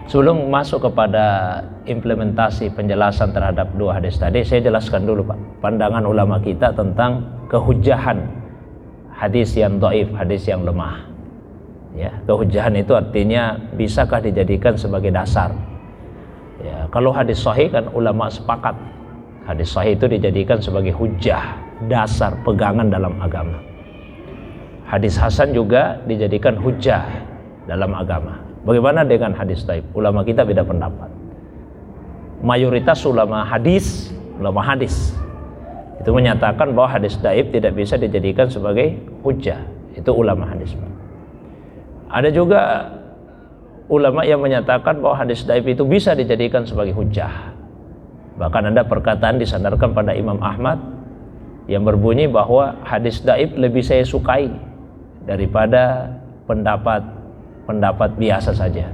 Sebelum masuk kepada implementasi penjelasan terhadap dua hadis tadi, saya jelaskan dulu Pak, pandangan ulama kita tentang kehujahan hadis yang dhaif, hadis yang lemah. Ya, kehujahan itu artinya bisakah dijadikan sebagai dasar. Ya, kalau hadis sahih kan ulama sepakat hadis sahih itu dijadikan sebagai hujah, dasar pegangan dalam agama. Hadis hasan juga dijadikan hujah dalam agama. Bagaimana dengan hadis dhaif? Ulama kita beda pendapat. Mayoritas ulama hadis itu menyatakan bahwa hadis dhaif tidak bisa dijadikan sebagai hujah. Itu ulama hadis. Ada juga ulama yang menyatakan bahwa hadis dhaif itu bisa dijadikan sebagai hujah. Bahkan ada perkataan disandarkan pada Imam Ahmad yang berbunyi bahwa hadis dhaif lebih saya sukai daripada pendapat biasa saja.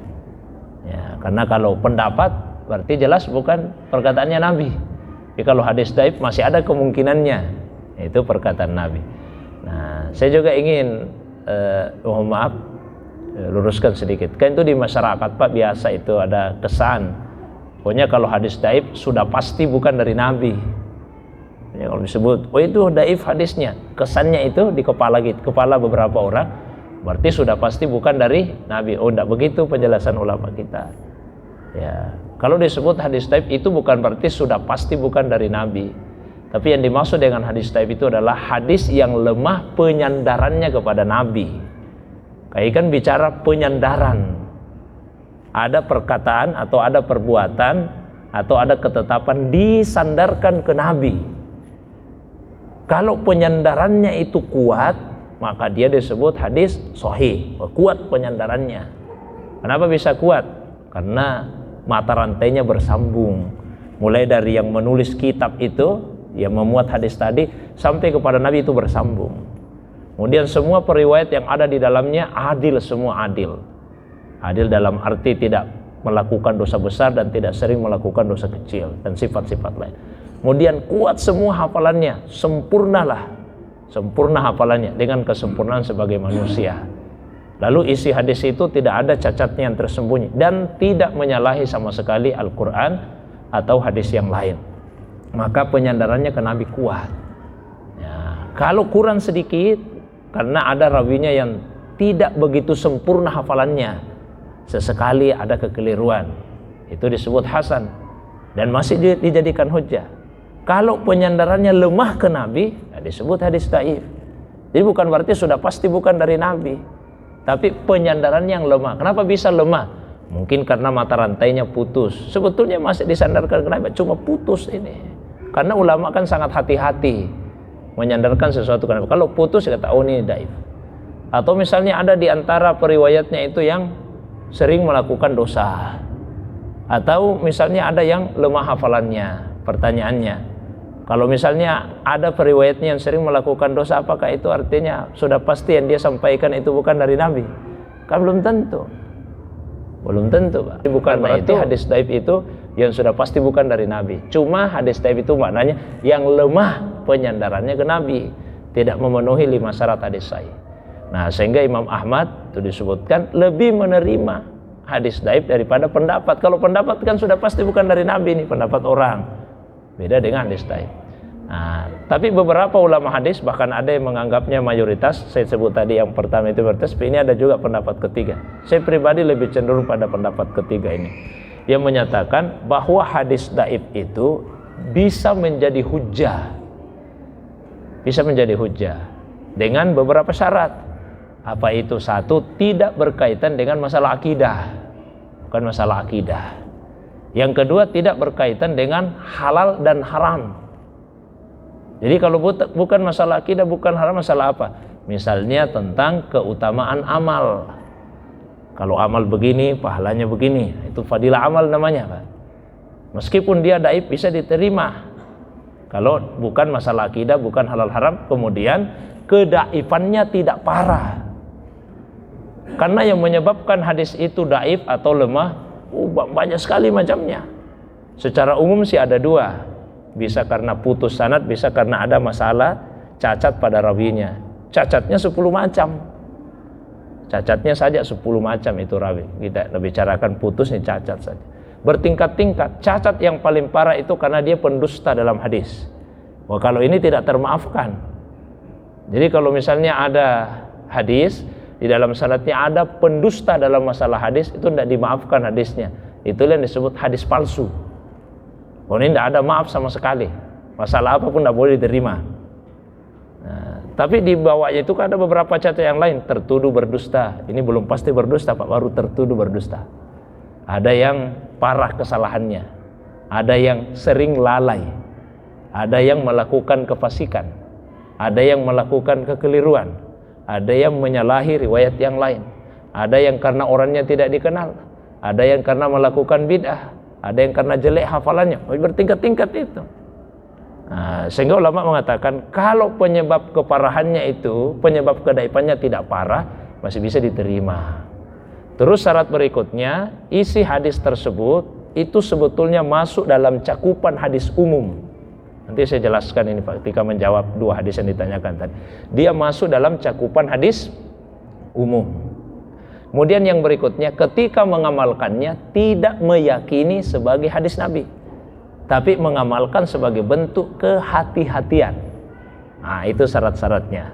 Ya, karena kalau pendapat berarti jelas bukan perkataannya Nabi. Tapi kalau hadis dhaif masih ada kemungkinannya itu perkataan Nabi. Nah, saya juga ingin mohon maaf luruskan sedikit. Kan itu di masyarakat Pak biasa itu ada kesan. Pokoknya kalau hadis dhaif sudah pasti bukan dari Nabi. Ya, kalau disebut, oh itu dhaif hadisnya, kesannya itu di kepala beberapa orang. Berarti sudah pasti bukan dari Nabi. Oh, tidak begitu penjelasan ulama kita. Ya, kalau disebut hadis dhaif itu bukan berarti sudah pasti bukan dari Nabi. Tapi yang dimaksud dengan hadis dhaif itu adalah hadis yang lemah penyandarannya kepada Nabi. Kayak kan bicara penyandaran. Ada perkataan atau ada perbuatan atau ada ketetapan disandarkan ke Nabi. Kalau penyandarannya itu kuat, maka dia disebut hadis sahih, kuat penyandarannya. Kenapa bisa kuat? Karena mata rantainya bersambung. Mulai dari yang menulis kitab itu, yang memuat hadis tadi, sampai kepada Nabi itu bersambung. Kemudian semua periwayat yang ada di dalamnya adil, semua adil. Adil dalam arti tidak melakukan dosa besar dan tidak sering melakukan dosa kecil dan sifat-sifat lain. Kemudian kuat semua hafalannya, sempurna hafalannya dengan kesempurnaan sebagai manusia. Lalu isi hadis itu tidak ada cacatnya yang tersembunyi dan tidak menyalahi sama sekali Al-Quran atau hadis yang lain. Maka penyandarannya ke Nabi kuat. Ya, kalau kurang sedikit karena ada rawinya yang tidak begitu sempurna hafalannya, sesekali ada kekeliruan, itu disebut hasan dan masih dijadikan hujjah. Kalau penyandarannya lemah ke Nabi, ya disebut hadis dhaif. Jadi bukan berarti sudah pasti bukan dari Nabi, tapi penyandarannya yang lemah. Kenapa bisa lemah? Mungkin karena mata rantainya putus. Sebetulnya masih disandarkan ke Nabi, cuma putus ini. Karena ulama kan sangat hati-hati menyandarkan sesuatu ke Nabi. Kalau putus ya kata, oh ini dhaif. Atau misalnya ada di antara periwayatnya itu yang sering melakukan dosa. Atau misalnya ada yang lemah hafalannya. Pertanyaannya, kalau misalnya ada periwayatnya yang sering melakukan dosa, apakah itu artinya sudah pasti yang dia sampaikan itu bukan dari Nabi? Kan belum tentu. Pak. Bukan berarti hadis dhaif itu yang sudah pasti bukan dari Nabi. Cuma hadis dhaif itu maknanya yang lemah penyandarannya ke Nabi, tidak memenuhi 5 syarat hadis sahih. Nah, sehingga Imam Ahmad itu disebutkan lebih menerima hadis dhaif daripada pendapat. Kalau pendapat kan sudah pasti bukan dari Nabi nih, pendapat orang. Beda dengan hadis dhaif. Nah, tapi beberapa ulama hadis bahkan ada yang menganggapnya mayoritas. Saya sebut tadi yang pertama itu mayoritas, ini ada juga pendapat ketiga. Saya pribadi lebih cenderung pada pendapat ketiga ini, yang menyatakan bahwa hadis dhaif itu bisa menjadi hujjah. Bisa menjadi hujjah dengan beberapa syarat. Apa itu? Satu, tidak berkaitan dengan masalah akidah. Bukan masalah akidah. Yang kedua, tidak berkaitan dengan halal dan haram. Jadi kalau bukan masalah akidah, bukan haram, masalah apa? Misalnya tentang keutamaan amal. Kalau amal begini, pahalanya begini. Itu fadilah amal namanya, Pak. Meskipun dia dhaif bisa diterima. Kalau bukan masalah akidah, bukan halal haram, kemudian kedaifannya tidak parah. Karena yang menyebabkan hadis itu dhaif atau lemah banyak sekali macamnya. Secara umum sih ada 2. Bisa karena putus sanad, bisa karena ada masalah cacat pada rawinya. Cacatnya 10 macam. Cacatnya saja 10 macam itu rawi. Kita bicarakan putusnya cacat saja. Bertingkat-tingkat. Cacat yang paling parah itu karena dia pendusta dalam hadis. Wah, kalau ini tidak termaafkan. Jadi kalau misalnya ada hadis, di dalam sanadnya ada pendusta dalam masalah hadis, itu tidak dimaafkan hadisnya. Itulah yang disebut hadis palsu. Oh, ini tidak ada maaf sama sekali. Masalah apapun tidak boleh diterima. Nah, tapi di bawahnya itu kan ada beberapa cacat yang lain. Tertuduh berdusta. Ini belum pasti berdusta, Pak, baru tertuduh berdusta. Ada yang parah kesalahannya. Ada yang sering lalai. Ada yang melakukan kefasikan. Ada yang melakukan kekeliruan. Ada yang menyalahi riwayat yang lain. Ada yang karena orangnya tidak dikenal. Ada yang karena melakukan bid'ah. Ada yang karena jelek hafalannya. Bertingkat-tingkat itu. Nah, sehingga ulama mengatakan kalau penyebab keparahannya itu, penyebab kedaifannya tidak parah, masih bisa diterima. Terus syarat berikutnya, isi hadis tersebut itu sebetulnya masuk dalam cakupan hadis umum. Nanti saya jelaskan ini Pak ketika menjawab 2 hadis yang ditanyakan tadi. Dia masuk dalam cakupan hadis umum. Kemudian yang berikutnya, ketika mengamalkannya tidak meyakini sebagai hadis Nabi, tapi mengamalkan sebagai bentuk kehati-hatian. Nah, itu syarat-syaratnya.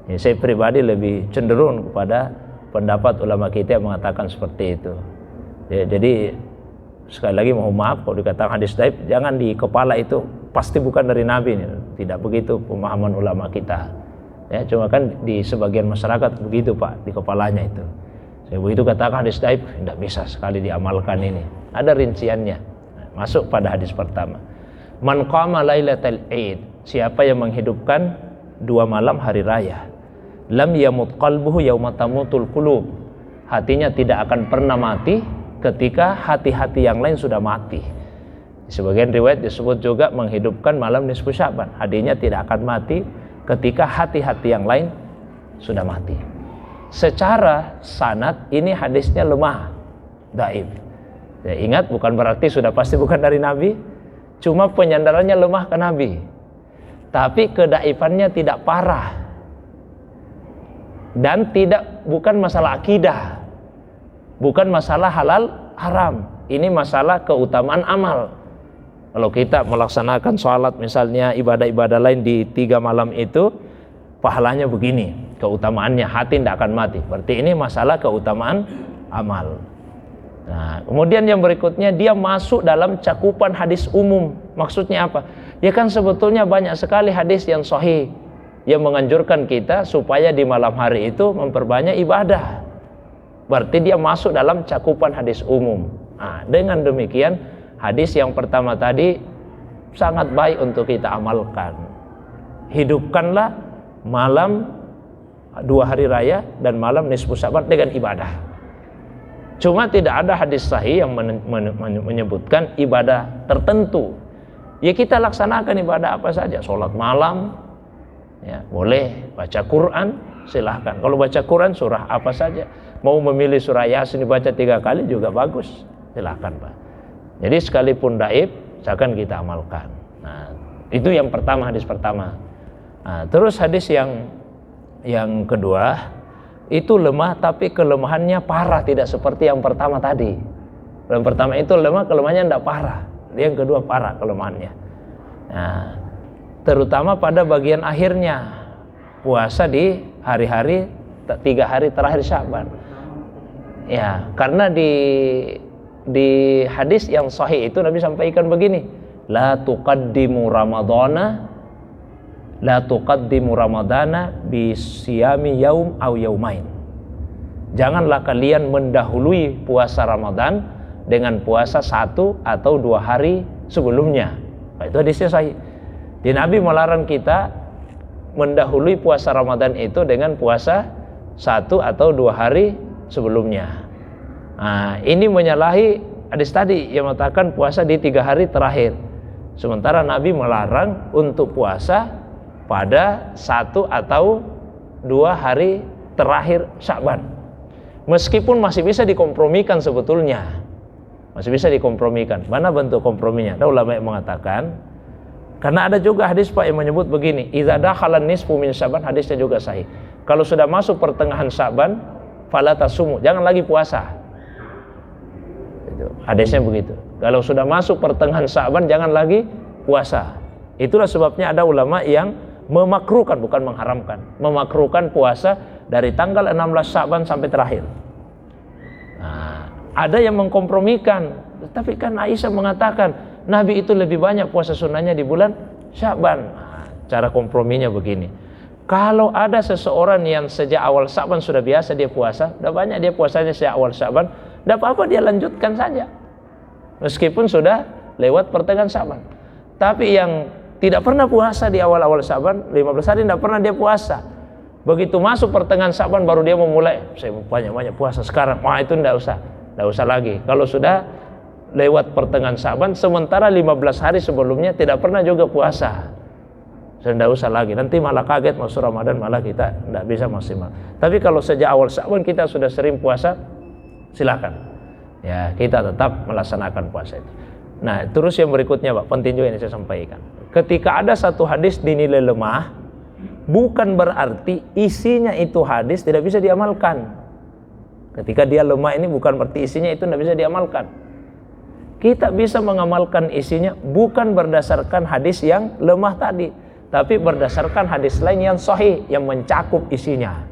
Ya, saya pribadi lebih cenderung kepada pendapat ulama kita yang mengatakan seperti itu. Ya, jadi sekali lagi mohon maaf kalau dikatakan hadis dhaif, jangan di kepala itu pasti bukan dari Nabi. Tidak begitu pemahaman ulama kita. Ya, cuma kan di sebagian masyarakat begitu Pak, di kepalanya itu. Saya begitu katakan hadis dhaif, tidak bisa sekali diamalkan ini. Ada rinciannya. Masuk pada hadis pertama. Man qama lailatal Id, siapa yang menghidupkan 2 malam hari raya. Lam yamut qalbuhu yauma tamutul qulub. Hatinya tidak akan pernah mati ketika hati-hati yang lain sudah mati. Di sebagian riwayat disebut juga menghidupkan malam nisfu Sya'ban. Hatinya tidak akan mati ketika hati-hati yang lain sudah mati. Secara sanad ini hadisnya lemah, dhaif. Ya, ingat bukan berarti sudah pasti bukan dari Nabi, cuma penyandarannya lemah ke Nabi. Tapi kedaifannya tidak parah. Dan bukan masalah akidah. Bukan masalah halal haram. Ini masalah keutamaan amal. Kalau kita melaksanakan sholat misalnya ibadah-ibadah lain di 3 malam itu, pahalanya begini, keutamaannya hati tidak akan mati. Berarti ini masalah keutamaan amal. Nah, kemudian yang berikutnya dia masuk dalam cakupan hadis umum. Maksudnya apa? Ya kan sebetulnya banyak sekali hadis yang sahih yang menganjurkan kita supaya di malam hari itu memperbanyak ibadah. Berarti dia masuk dalam cakupan hadis umum. Nah, dengan demikian hadis yang pertama tadi sangat baik untuk kita amalkan. Hidupkanlah malam 2 hari raya dan malam nisfu Sya'ban dengan ibadah. Cuma tidak ada hadis sahih yang menyebutkan ibadah tertentu. Ya kita laksanakan ibadah apa saja, sholat malam, ya boleh, baca Quran, silahkan. Kalau baca Quran surah apa saja, mau memilih surah Yasin dibaca 3 kali juga bagus, silahkan Pak. Jadi sekalipun dhaif, akan kita amalkan. Nah, itu yang pertama, hadis pertama. Nah, terus hadis yang kedua itu lemah tapi kelemahannya parah, tidak seperti yang pertama tadi. Yang pertama itu lemah, kelemahannya tidak parah. Yang kedua parah kelemahannya. Nah, terutama pada bagian akhirnya puasa di hari-hari 3 hari terakhir Sya'ban. Ya, karena di hadis yang sahih itu Nabi sampaikan begini, la tuqaddimu ramadana bi siyami yaum aw yaumain. Janganlah kalian mendahului puasa Ramadan dengan puasa 1 atau 2 hari sebelumnya. Nah, itu hadisnya sahih. Di Nabi melarang kita mendahului puasa Ramadan itu dengan puasa 1 atau 2 hari sebelumnya. Nah, ini menyalahi hadis tadi yang mengatakan puasa di 3 hari terakhir. Sementara Nabi melarang untuk puasa pada 1 atau 2 hari terakhir Sya'ban. Meskipun masih bisa dikompromikan sebetulnya. Masih bisa dikompromikan. Mana bentuk komprominya? Ada ulama yang mengatakan, karena ada juga hadis Pak yang menyebut begini, idza dakhala nisfu min Sya'ban, hadisnya juga sahih. Kalau sudah masuk pertengahan Sya'ban, fala tasumu, jangan lagi puasa. Itu hadisnya begitu. Kalau sudah masuk pertengahan Sya'ban jangan lagi puasa. Itulah sebabnya ada ulama yang memakruhkan, bukan mengharamkan, memakruhkan puasa dari tanggal 16 Sya'ban sampai terakhir. Nah, ada yang mengkompromikan, tapi kan Aisyah mengatakan Nabi itu lebih banyak puasa sunnahnya di bulan Sya'ban. Nah, cara komprominya begini. Kalau ada seseorang yang sejak awal Sya'ban sudah biasa dia puasa, sudah banyak dia puasanya sejak awal Sya'ban, tidak apa-apa dia lanjutkan saja. Meskipun sudah lewat pertengahan Sya'ban. Tapi yang tidak pernah puasa di awal-awal Sya'ban, 15 hari tidak pernah dia puasa. Begitu masuk pertengahan Sya'ban baru dia memulai, saya banyak-banyak puasa sekarang. Wah, itu tidak usah lagi. Kalau sudah lewat pertengahan Sya'ban, sementara 15 hari sebelumnya tidak pernah juga puasa, tidak usah lagi. Nanti malah kaget masuk Ramadan, malah kita tidak bisa maksimal. Tapi kalau sejak awal Sya'ban kita sudah sering puasa, silakan. Ya, kita tetap melaksanakan puasa itu. Nah, terus yang berikutnya Pak, penting juga ini saya sampaikan. Ketika ada satu hadis dinilai lemah, bukan berarti isinya itu hadis tidak bisa diamalkan. Ketika dia lemah ini bukan berarti isinya itu tidak bisa diamalkan. Kita bisa mengamalkan isinya bukan berdasarkan hadis yang lemah tadi, tapi berdasarkan hadis lain yang sahih, yang mencakup isinya.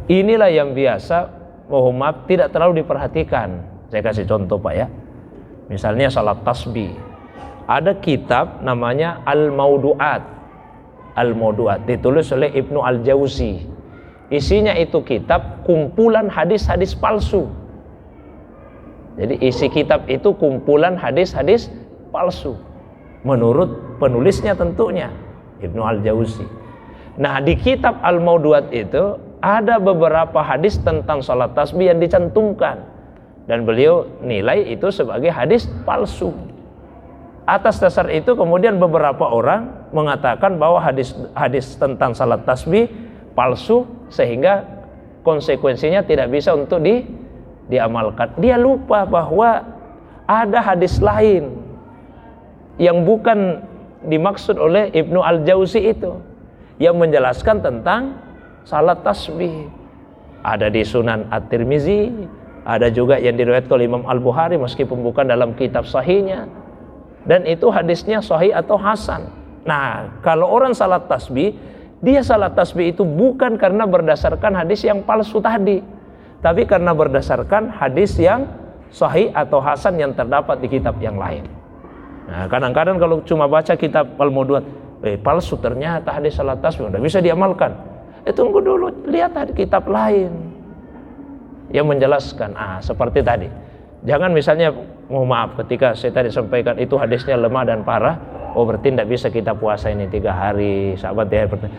Inilah yang biasa, mohon maaf, tidak terlalu diperhatikan. Saya kasih contoh Pak ya. Misalnya salat tasbih. Ada kitab namanya Al-Maudu'at. Al-Maudu'at ditulis oleh Ibnu Al-Jauzi. Isinya itu kitab kumpulan hadis-hadis palsu. Jadi isi kitab itu kumpulan hadis-hadis palsu menurut penulisnya tentunya, Ibnu Al-Jauzi. Nah, di kitab Al-Maudu'at itu ada beberapa hadis tentang salat tasbih yang dicantumkan, dan beliau nilai itu sebagai hadis palsu. Atas dasar itu kemudian beberapa orang mengatakan bahwa hadis tentang salat tasbih palsu, sehingga konsekuensinya tidak bisa untuk diamalkan. Dia lupa bahwa ada hadis lain yang bukan dimaksud oleh Ibnu Al-Jauzi itu, yang menjelaskan tentang salat tasbih. Ada di Sunan At-Tirmizi, ada juga yang diriwayatkan oleh Imam Al-Bukhari meskipun bukan dalam kitab sahihnya, dan itu hadisnya sahih atau hasan. Nah, kalau orang salat tasbih, dia salat tasbih itu bukan karena berdasarkan hadis yang palsu tadi, tapi karena berdasarkan hadis yang sahih atau hasan yang terdapat di kitab yang lain. Nah, kadang-kadang kalau cuma baca kitab Al-Maudu'at, palsu ternyata hadis salat tasbih, udah bisa diamalkan. Tunggu dulu, lihat kitab lain yang menjelaskan. Seperti tadi. Jangan misalnya, mohon maaf, ketika saya tadi sampaikan itu hadisnya lemah dan parah, berarti tidak bisa kita puasa ini 3 hari Sya'ban 3 hari.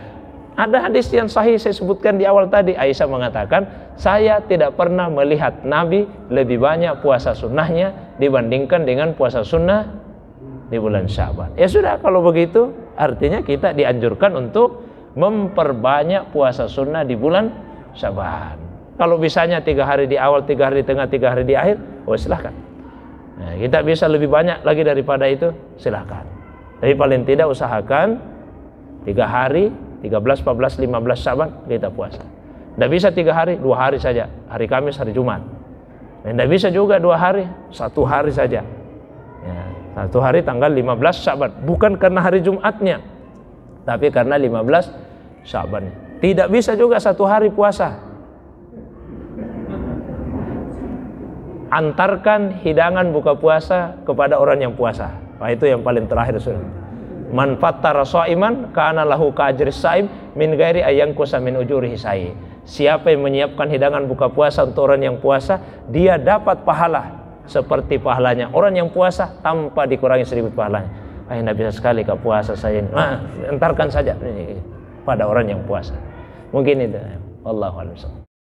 Ada hadis yang sahih saya sebutkan di awal tadi. Aisyah mengatakan, saya tidak pernah melihat Nabi lebih banyak puasa sunnahnya dibandingkan dengan puasa sunnah di bulan Sya'ban. Ya sudah, kalau begitu artinya kita dianjurkan untuk memperbanyak puasa sunnah di bulan Sya'ban. Kalau bisanya 3 hari di awal, 3 hari di tengah, 3 hari di akhir, silahkan. Nah, kita bisa lebih banyak lagi daripada itu, silahkan. Tapi paling tidak usahakan 3 hari, 13, 14, 15 Sya'ban kita puasa. Tidak bisa 3 hari, 2 hari saja. Hari Kamis, hari Jumat. Dan tidak bisa juga 2 hari, 1 hari saja. Ya, 1 hari tanggal 15 Sya'ban. Bukan karena hari Jumatnya, tapi karena 15 Sya'ban. Tidak bisa juga 1 hari puasa. Antarkan hidangan buka puasa kepada orang yang puasa. Itu yang paling terakhir. Man fattara sha'iman kana lahu ka'ajris sha'im min ghairi ayyanqusa min ujurihi syai'. Siapa yang menyiapkan hidangan buka puasa untuk orang yang puasa, dia dapat pahala seperti pahalanya orang yang puasa tanpa dikurangi sedikit pahalanya. Tidak bisa sekali kak puasa saya ini. Antarkan saja pada orang yang puasa. Mungkin itu. Wallahu a'lam.